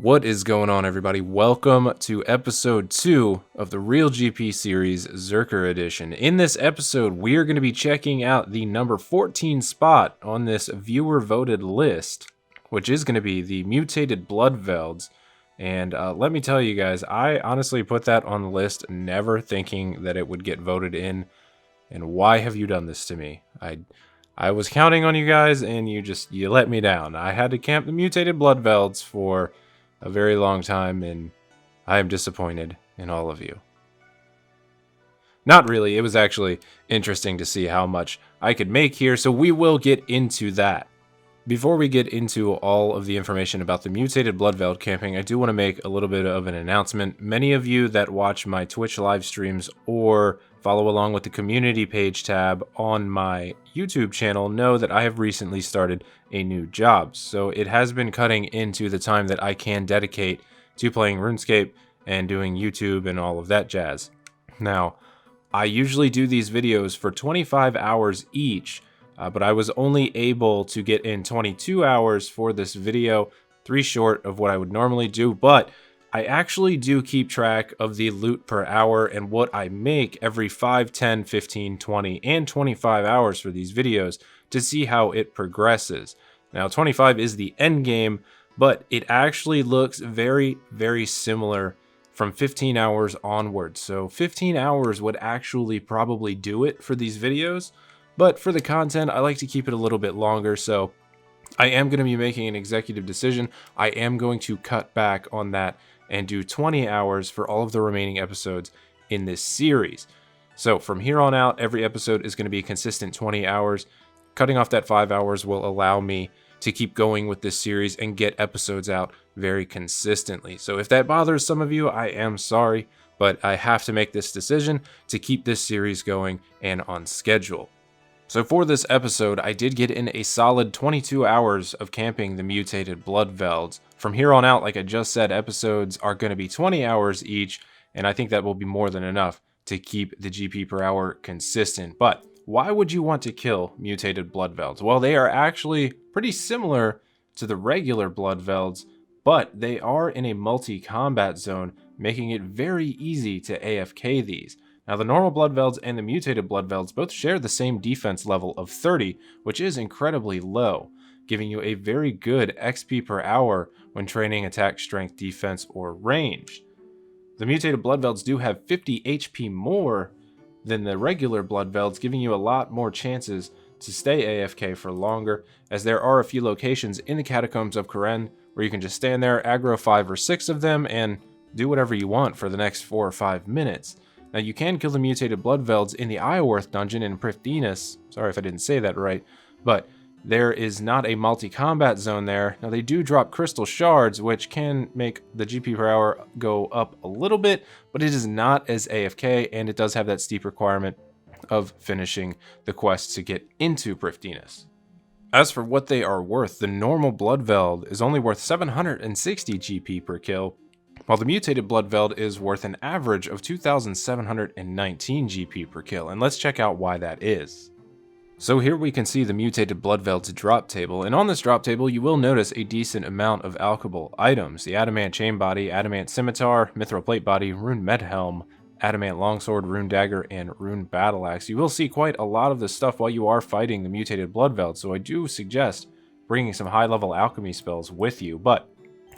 What is going on, everybody? Welcome to episode 2 of the Real GP series, Zerker Edition. In this episode, we are going to be checking out the number 14 spot on this viewer-voted list, which is going to be the Mutated Bloodvelds. And let me tell you guys, I honestly put that on the list, never thinking that it would get voted in. And why have you done this to me? I was counting on you guys, and you let me down. I had to camp the Mutated Bloodvelds for a very long time, and I am disappointed in all of you. Not really. It was actually interesting to see how much I could make here, so we will get into that. Before we get into all of the information about the Mutated Bloodveld camping, I do want to make a little bit of an announcement. Many of you that watch my Twitch live streams or follow along with the community page tab on my YouTube channel know that I have recently started a new job. So it has been cutting into the time that I can dedicate to playing RuneScape and doing YouTube and all of that jazz. Now, I usually do these videos for 25 hours each, but I was only able to get in 22 hours for this video, 3 short of what I would normally do, but I actually do keep track of the loot per hour and what I make every 5, 10, 15, 20, and 25 hours for these videos to see how it progresses. Now, 25 is the end game, but it actually looks very, very similar from 15 hours onwards. So 15 hours would actually probably do it for these videos, but for the content, I like to keep it a little bit longer, so I am going to be making an executive decision. I am going to cut back on that and do 20 hours for all of the remaining episodes in this series. So from here on out, every episode is going to be a consistent 20 hours. Cutting off that 5 hours will allow me to keep going with this series and get episodes out very consistently. So if that bothers some of you, I am sorry, but I have to make this decision to keep this series going and on schedule. So for this episode, I did get in a solid 22 hours of camping the Mutated Bloodvelds. From here on out, like I just said, episodes are going to be 20 hours each, and I think that will be more than enough to keep the GP per hour consistent. But why would you want to kill Mutated Bloodvelds? Well, they are actually pretty similar to the regular Bloodvelds, but they are in a multi-combat zone, making it very easy to AFK these. Now, the normal Bloodvelds and the Mutated Bloodvelds both share the same defense level of 30, which is incredibly low, giving you a very good XP per hour when training attack, strength, defense, or range. The Mutated Bloodvelds do have 50 HP more than the regular Bloodvelds, giving you a lot more chances to stay AFK for longer, as there are a few locations in the Catacombs of Karen where you can just stand there, aggro 5 or 6 of them, and do whatever you want for the next 4 or 5 minutes. Now, you can kill the Mutated Bloodvelds in the Ioworth dungeon in Prifddinas. Sorry if I didn't say that right, but there is not a multi-combat zone there. Now, they do drop crystal shards, which can make the GP per hour go up a little bit, but it is not as AFK, and it does have that steep requirement of finishing the quest to get into Prifddinas. As for what they are worth, the normal Bloodveld is only worth 760 GP per kill, while the Mutated Bloodveld is worth an average of 2,719 GP per kill, and let's check out why that is. So here we can see the Mutated Bloodveld's drop table, and on this drop table you will notice a decent amount of alchable items. The Adamant Chain Body, Adamant Scimitar, Mithril Plate Body, Rune Medhelm, Adamant Longsword, Rune Dagger, and Rune Battle Axe. You will see quite a lot of this stuff while you are fighting the Mutated Bloodveld, so I do suggest bringing some high-level alchemy spells with you, but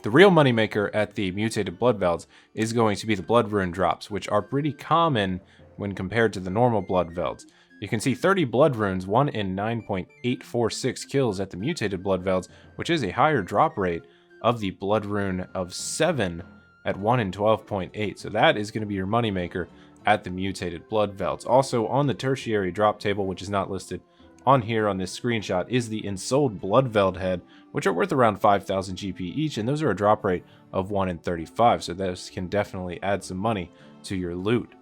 the real moneymaker at the Mutated Bloodvelds is going to be the Blood Rune drops, which are pretty common when compared to the normal Bloodvelds. You can see 30 Blood Runes, 1 in 9.846 kills at the Mutated Bloodvelds, which is a higher drop rate of the Blood Rune of 7 at 1 in 12.8. So that is going to be your moneymaker at the Mutated Bloodvelds. Also on the tertiary drop table, which is not listed on here on this screenshot, is the Ensouled Bloodveld head, which are worth around 5,000 GP each, and those are a drop rate of 1 in 35, so those can definitely add some money to your loot.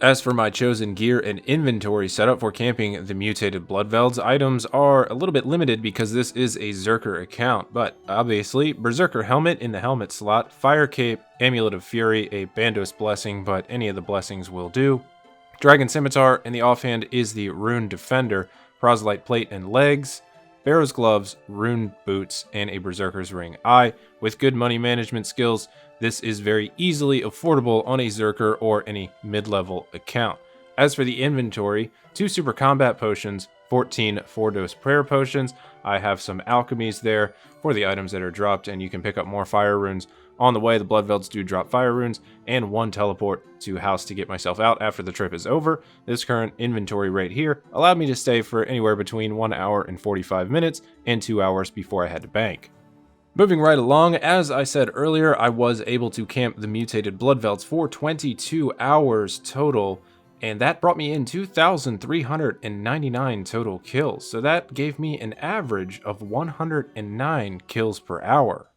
As for my chosen gear and inventory setup for camping the Mutated Bloodvelds, items are a little bit limited because this is a Zerker account, but obviously Berserker Helmet in the helmet slot, Fire Cape, Amulet of Fury, a Bandos Blessing, but any of the blessings will do, Dragon Scimitar, and the offhand is the Rune Defender, Proselyte Plate and Legs, Barrow's gloves, rune boots, and a berserker's ring. With good money management skills, this is very easily affordable on a Zerker or any mid-level account. As for the inventory, 2 super combat potions, 14 4-dose prayer potions. I have some alchemies there for the items that are dropped, and you can pick up more fire runes on the way. The Bloodvelds do drop fire runes, and 1 teleport to house to get myself out after the trip is over. This current inventory right here allowed me to stay for anywhere between 1 hour and 45 minutes and 2 hours before I had to bank. Moving right along, as I said earlier, I was able to camp the Mutated Bloodvelds for 22 hours total, and that brought me in 2,399 total kills. So that gave me an average of 109 kills per hour.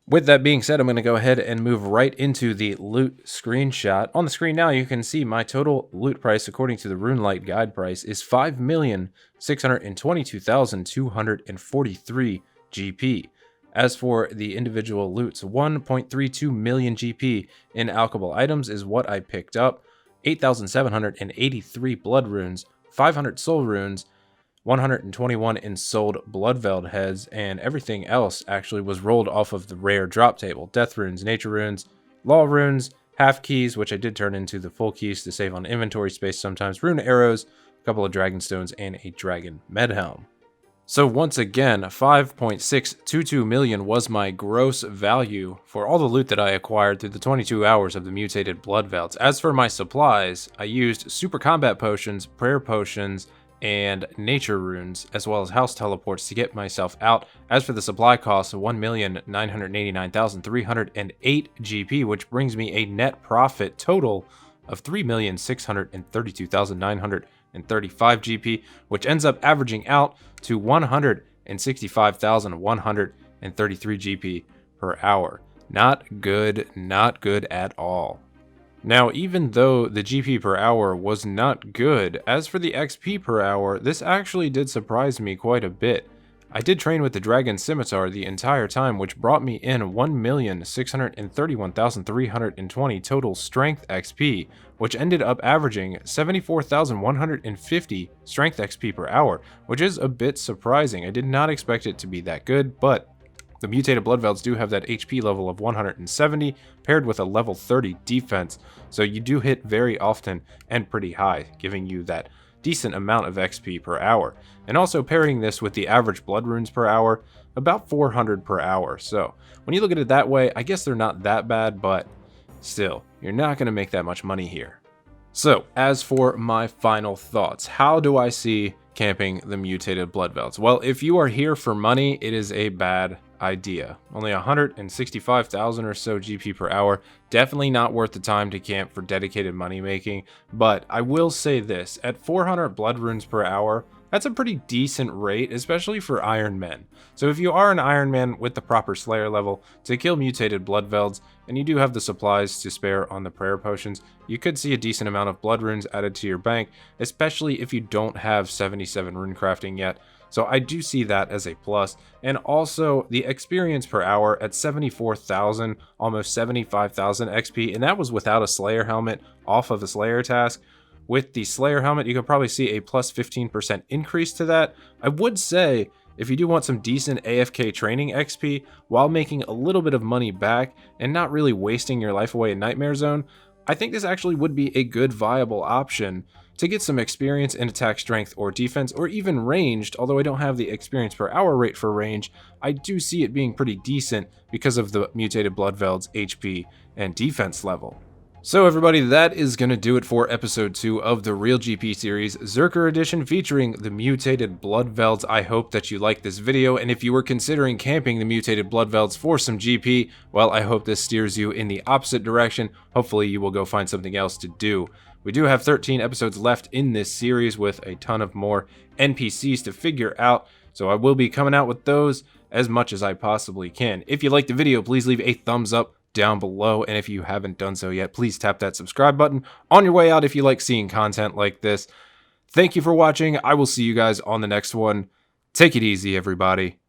With that being said, I'm going to go ahead and move right into the loot screenshot. On the screen now, you can see my total loot price, according to the RuneLite guide price, is 5,622,243 GP. As for the individual loots, 1.32 million GP in alchable items is what I picked up, 8,783 blood runes, 500 soul runes, 121 in sold Bloodveld heads, and everything else actually was rolled off of the rare drop table. Death runes, nature runes, law runes, half keys, which I did turn into the full keys to save on inventory space sometimes, rune arrows, a couple of dragon stones, and a dragon medhelm. So once again, 5.622 million was my gross value for all the loot that I acquired through the 22 hours of the Mutated Bloodvelds. As for my supplies, I used super combat potions, prayer potions, and nature runes, as well as house teleports to get myself out. As for the supply costs, 1,989,308 GP, which brings me a net profit total of 3,632,935 GP, which ends up averaging out to 165,133 GP per hour. Not good at all. Now, even though the GP per hour was not good, as for the XP per hour, this actually did surprise me quite a bit. I did train with the Dragon Scimitar the entire time, which brought me in 1,631,320 total strength XP, which ended up averaging 74,150 strength XP per hour, which is a bit surprising. I did not expect it to be that good, but the Mutated Bloodvelds do have that HP level of 170, paired with a level 30 defense, so you do hit very often and pretty high, giving you that decent amount of XP per hour. And also pairing this with the average blood runes per hour, about 400 per hour. So when you look at it that way, I guess they're not that bad, but still, you're not going to make that much money here. So as for my final thoughts, how do I see camping the Mutated Bloodvelds? Well, if you are here for money, it is a bad idea. Only 165,000 or so GP per hour. Definitely not worth the time to camp for dedicated money making, but I will say this, at 400 blood runes per hour, that's a pretty decent rate, especially for Iron Men. So if you are an Iron Man with the proper Slayer level to kill Mutated Bloodvelds, and you do have the supplies to spare on the prayer potions, you could see a decent amount of blood runes added to your bank, especially if you don't have 77 rune crafting yet. So I do see that as a plus. And also the experience per hour at 74,000, almost 75,000 XP, and that was without a Slayer helmet off of a Slayer task. With the Slayer helmet, you could probably see a plus 15% increase to that. I would say, if you do want some decent AFK training XP while making a little bit of money back and not really wasting your life away in Nightmare Zone, I think this actually would be a good viable option to get some experience in attack strength or defense, or even ranged. Although I don't have the experience per hour rate for range, I do see it being pretty decent because of the Mutated Bloodveld's HP and defense level. So everybody, that is going to do it for episode 2 of the Real GP series, Zerker Edition, featuring the Mutated Bloodvelds. I hope that you liked this video, and if you were considering camping the Mutated Bloodvelds for some GP, well, I hope this steers you in the opposite direction. Hopefully you will go find something else to do. We do have 13 episodes left in this series with a ton of more NPCs to figure out, so I will be coming out with those as much as I possibly can. If you liked the video, please leave a thumbs up down below, and if you haven't done so yet, please tap that subscribe button on your way out if you like seeing content like this. Thank you for watching. I will see you guys on the next one. Take it easy, everybody.